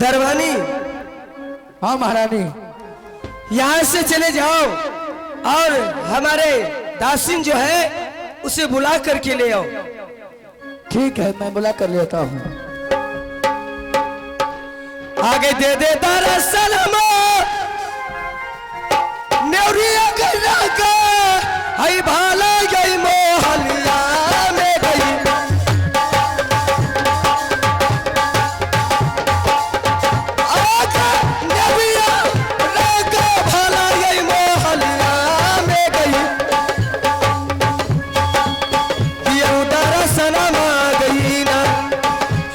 दरवानी। हाँ महारानी। यहाँ से चले जाओ और हमारे दासिन जो है उसे बुला करके ले आओ। ठीक है, मैं बुला कर लेता हूँ। आगे दे दे दरअसल नेवरिया गैरा का हई भाला गई मोहलिया में गई। आगे नेवरिया का भाला गई मोहलिया में गई। ये दरअसल गई ना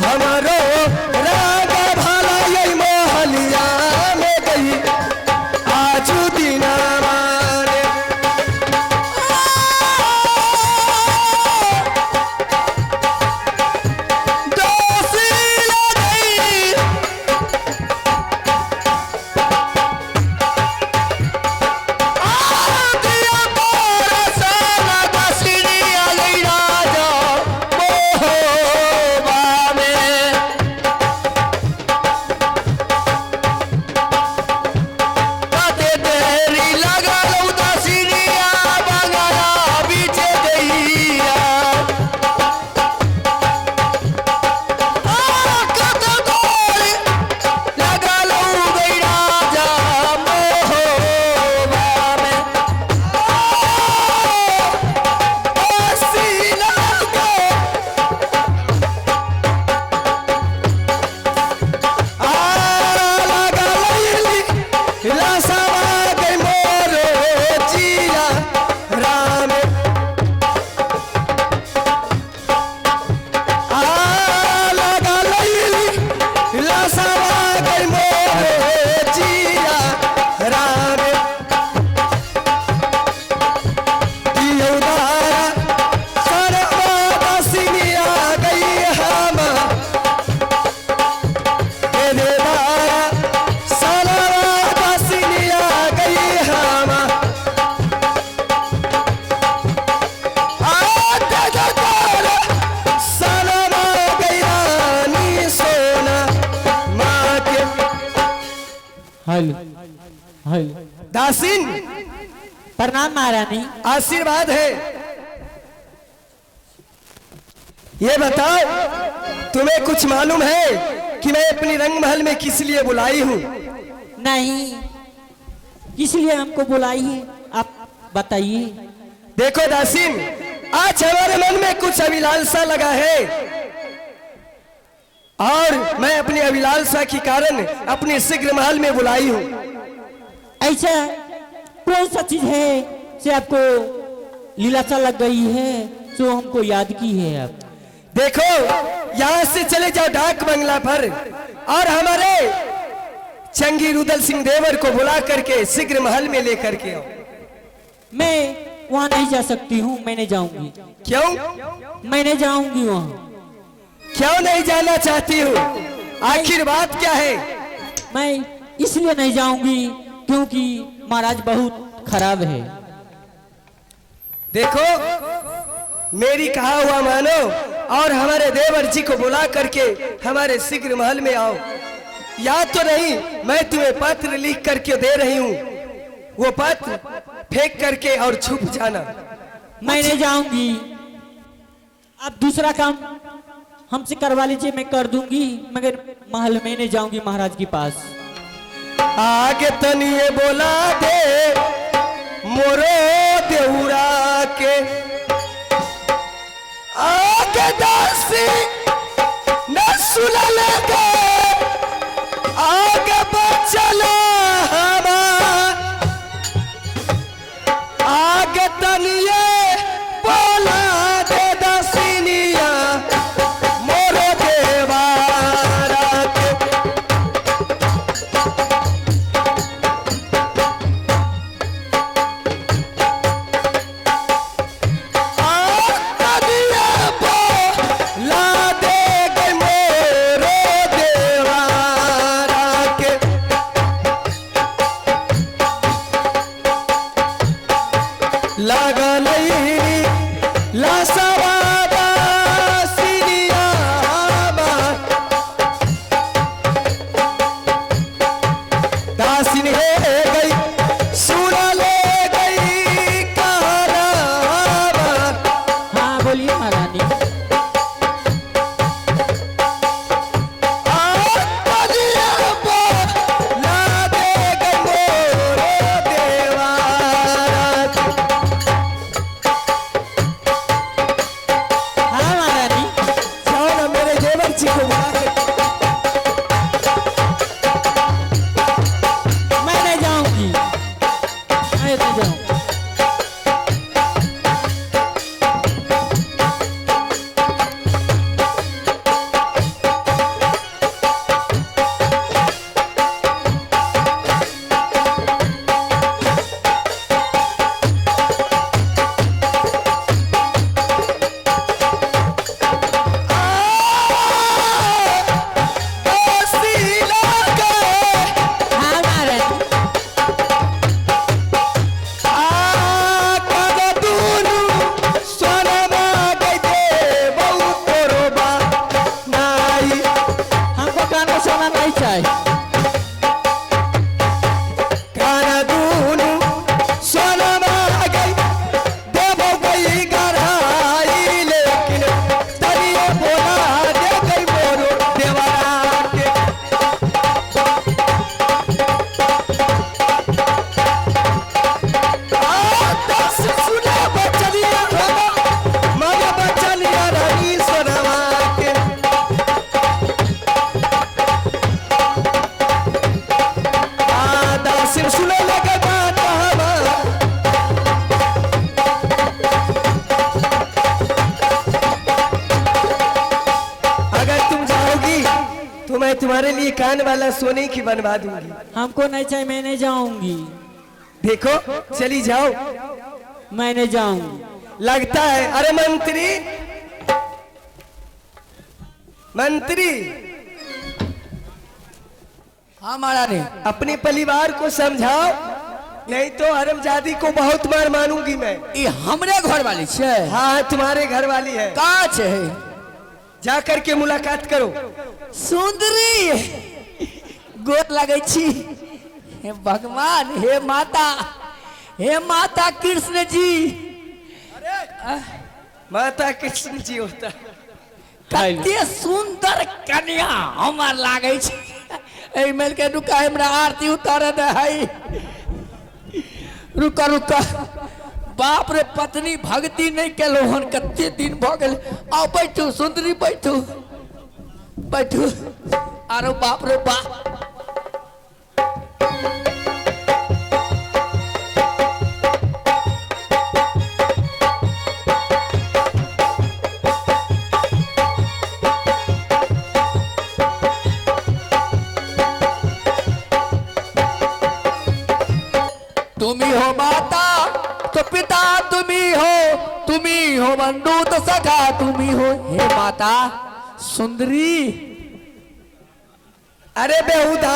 हमारो राग भाला गई मोहलिया में गई। आजू दीना मारे दोषी लगी। दिया तोरा साला दसरी अली राजा मोहबा में। काते तेरी लगा लो दसरिया बंगला बीच गईया। काते तोरी लगा लो गई राजा मोहबा में। दोषी लगे लगा लैली लासवा गई मोरो जिया राम। लगा लैली लासवा गई मोरो जिया राम। दियौदारा सरवा दसिनिया गई हम। देदारा सरवा दसिनिया गई हम। देदारा सरवा गई रानी सोना माँ के। Hello hello. दासिन प्रणाम महारानी। आशीर्वाद है। ये बताओ तुम्हें कुछ मालूम है कि मैं अपनी रंग महल में किस लिए बुलाई हूँ? नहीं, इसलिए हमको बुलाई है, आप बताइए। देखो दासिन, आज हमारे मन में कुछ अभिलाषा लगा है और मैं अपनी अभिलाषा के कारण अपने शीघ्र महल में बुलाई हूँ। ऐसा कौन सा चीज है से आपको लीलाचा लग गई है जो हमको याद की है आप? देखो यहाँ से चले जाओ डाक बंगला पर और हमारे चंगी रुदल सिंह देवर को बुला करके शीघ्र महल में लेकर के आओ। मैं वहाँ नहीं जा सकती हूँ, मैं नहीं जाऊंगी। क्यों? मैं नहीं जाऊंगी वहाँ। क्यों नहीं जाना चाहती हूँ? आखिर बात क्या है? मैं इसलिए नहीं जाऊंगी क्योंकि महाराज बहुत खराब है। देखो मेरी कहा हुआ मानो और हमारे देवर जी को बुला करके हमारे शीघ्र महल में आओ। याद तो नहीं मैं तुम्हें पत्र लिख करके दे रही हूँ, वो पत्र फेंक करके और छुप जाना। मैं नहीं जाऊंगी, आप दूसरा काम हमसे करवा लीजिए, मैं कर दूंगी, मगर महल में नहीं जाऊंगी महाराज के पास। आगे तनिए बोला दे मोरो देउरा के। आगे दासी न सुना लेगा आगे बचला हमार। आगे तनिए बोला दे दासिनिया मोरो देवारा के। ला देवर जी को बुला करके मैं नहीं जाऊंगी, मैं नहीं जाऊंगी। हाँ महाराज, हमको गाना सुना नहीं चाहिए। तो मैं तुम्हारे लिए कान वाला सोने की बनवा दूंगी। हमको नहीं चाहिए, मैं नहीं जाऊंगी, देखो चली जाओ। मैं नहीं जाऊंगी। लगता है, अरे मंत्री, मंत्री हाँ महारानी, अपने परिवार को समझाओ, नहीं तो हरमजादी को बहुत मार मानूंगी मैं। ये हमरे घर वाली छे। हाँ तुम्हारे घर वाली है, का छे? जा करके मुलाकात करो। सुंदरी गोर लगे छी। हे भगवान, हे माता कृष्ण जी। माता कृष्ण जी होता। कते सुंदर कन्या हमार लागे छी। ए मिल के रुका, हमरा आरती उतारे दे है। रुका रुका, बाप रे, पत्नी भक्ति नहीं केलो हन, कते दिन भ गेल। आओ बैठू सुंदरी, बैठू बैठू। अरे बाप रे बाप, तुम्ही हो माता तो पिता, तुम्ही हो बंधु तो सखा, तुम्ही हो। हे माता सुंदरी। अरे बेहुदा,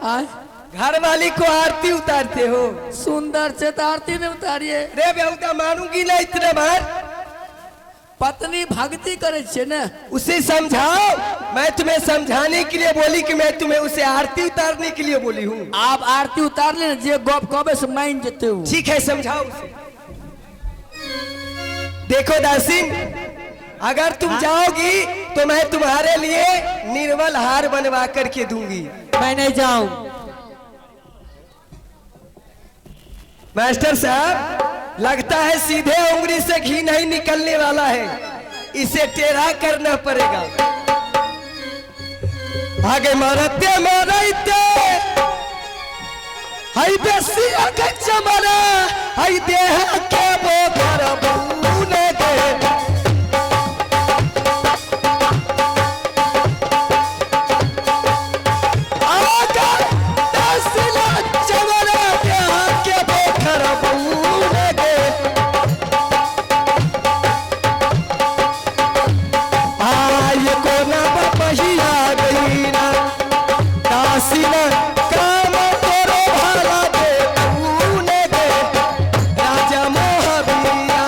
आय, घर वाली को आरती उतारते हो। सुंदर से तो आरती नहीं उतारिए। रे बेहुदा, मानूंगी ना इतना बार। पत्नी भक्ति करे छे ना, उसे समझाओ। मैं तुम्हें समझाने के लिए बोली कि मैं तुम्हें उसे आरती उतारने के लिए बोली हूँ। आप आरती उतार ले, जे गप कबे से मान जेते हो। ठीक है, समझाओ उसे। देखो दासिन, अगर तुम जाओगी तो मैं तुम्हारे लिए निर्मल हार बनवा करके दूंगी। मैं नहीं जाऊं। मास्टर साहब, लगता है सीधे उंगली से घी नहीं निकलने वाला है, इसे टेढ़ा करना पड़ेगा। आगे मारते मारते हाई बेसी आगे चमरा, हाई देह के बोधर बूने दे। आगे दसिला चमरा, देह के बोधर बूने दे। आये को ना बपहिया गई ना, दासिला काम तोरो भाला दे तूने दे, राजा मोहबिया।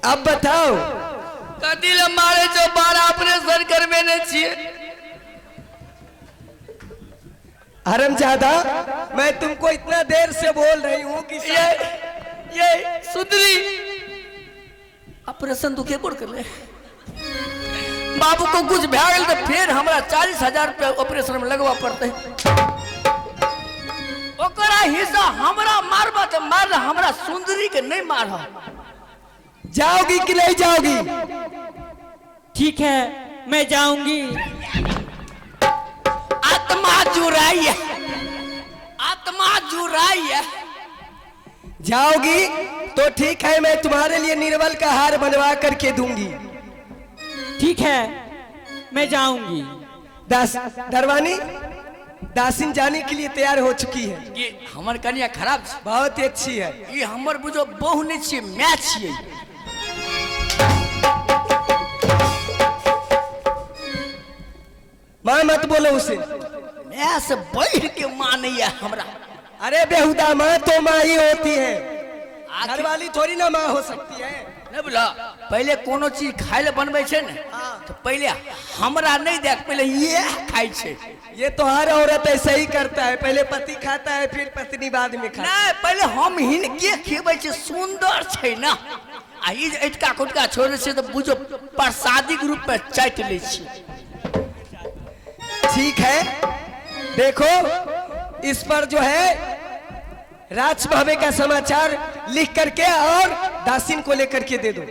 अब बताओ कथी ले मारे जो 12 ऑपरेशन करवे ने छिए। हरामजादा, मैं तुमको इतना देर से बोल रही हूँ कि ये सुंदरी ऑपरेशन तो के कर ले। बाबू को कुछ भैल तो फिर हमरा 40,000 रुपया ऑपरेशन में लगवा पड़ते। ओकरा हिस्सा हमरा मारबा तो मार, हमरा सुंदरी के नहीं मार। जाओगी कि नहीं जाओगी? ठीक है, मैं जाऊंगी। आत्मा जुराई है, आत्मा जुराई है। जाओगी तो ठीक है, मैं तुम्हारे लिए निर्बल का हार बनवा करके दूंगी। ठीक है, मैं जाऊंगी। दरवानी, दासिन जाने के लिए तैयार हो चुकी है। ये हमर कन्या खराब है, बहुत ही अच्छी है। ये हमर बुझो बहु नहीं छे, मैच छे। माँ मत बोलो उसे। मैं से बढ़ के माँ नहीं है हमरा। अरे बेहुदा, माँ तो माँ ही होती है, घर वाली थोड़ी ना माँ हो सकती है। नहीं बोला, पहले कोनो चीज खाए ले बनबे छे ने, तो पहले हमरा नहीं देख, पहले ये खाई छे। ये तो हर औरत ऐसा ही करता है, पहले पति खाता है फिर पत्नी बाद में खाता है। नहीं, पहले हम हिनके खेबै छे, सुंदर छे ना। आ ई इटका कुटका छोड़े से तो बुझो प्रसादी के रूप में चाट ले छी। ठीक है, देखो इस पर जो है राज भावे का समाचार लिख करके और दासिन को लेकर के दे दो।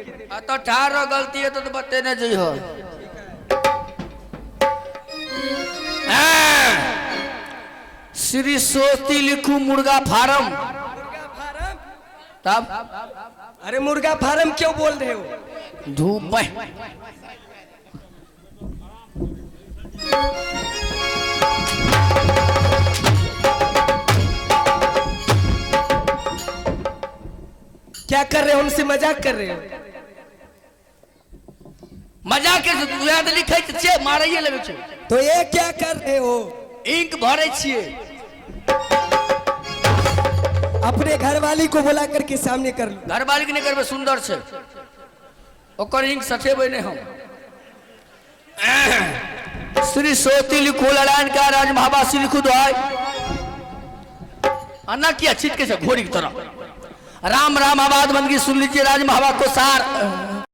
तो ठार गलती है तो बते न जी हो। श्री सोती लिखू मुर्गा फार्म। तब अरे मुर्गा फार्म क्यों बोल रहे हो? धूप क्या कर रहे हो? हमसे मजाक कर रहे हो? मजाक के याद लिखे छे, मारैये लगे छे। तो ये क्या कर रहे हो? इंक भरे छिए। अपने घरवाली को बुला करके सामने कर लो। घरवाली के नहीं करबे, सुंदर छे ओकर इंक सटेबे नहीं हम। श्री सोती लिखो लड़ान का राज महाबासी लिखो दोहाई। अन्ना किया छिटके से घोड़ी की तरह। राम राम आबाद बंदगी सुन लीजिए राज महाबा को सार।